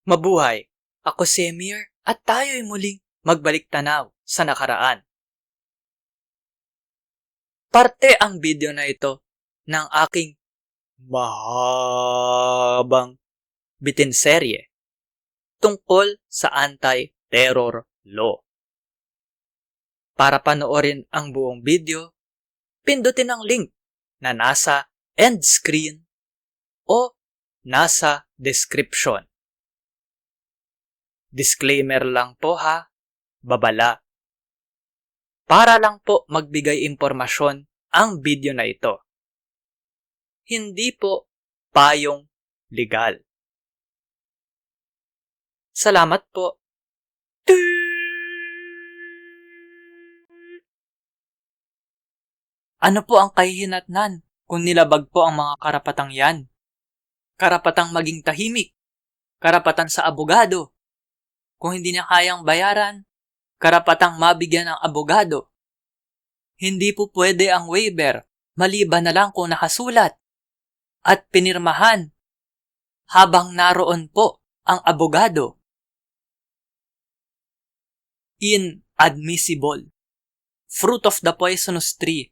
Mabuhay! Ako si Emir at tayo'y muling magbalik tanaw sa nakaraan. Parte ang video na ito ng aking mahabang bitinserye tungkol sa anti-terror law. Para panoorin ang buong video, pindutin ang link na nasa end screen o nasa description. Disclaimer lang po ha, babala. Para lang po magbigay impormasyon ang video na ito. Hindi po payong legal. Salamat po. Ano po ang kahihinatnan kung nilabag po ang mga karapatang yan? Karapatang maging tahimik, karapatan sa abogado. Kung hindi niya kayang bayaran, karapatang mabigyan ng abogado. Hindi po pwede ang waiver, maliban na lang kung nakasulat at pinirmahan habang naroon po ang abogado. Inadmissible. Fruit of the poisonous tree.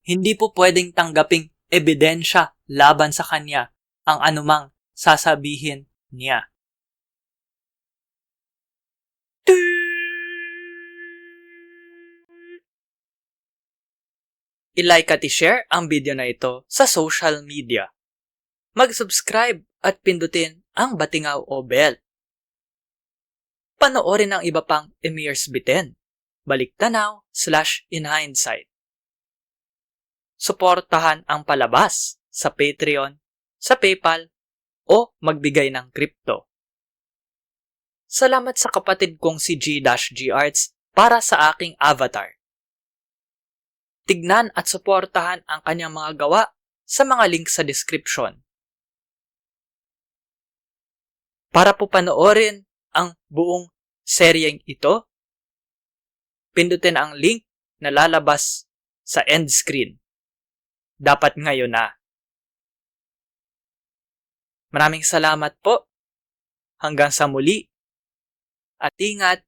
Hindi po pwedeng tanggaping ebidensya laban sa kanya ang anumang sasabihin niya. I-like at i-share ang video na ito sa social media. Mag-subscribe at pindutin ang batingaw o bell. Panoorin ang iba pang Emir's Bitin, Baliktanaw/InHindsight. Suportahan ang palabas sa Patreon, sa PayPal, o magbigay ng crypto. Salamat sa kapatid kong si G-G Arts para sa aking avatar. Tignan at suportahan ang kanyang mga gawa sa mga link sa description. Para po panoorin ang buong seryeng ito, pindutin ang link na lalabas sa end screen. Dapat ngayon na. Maraming salamat po. Hanggang sa muli. At ingat.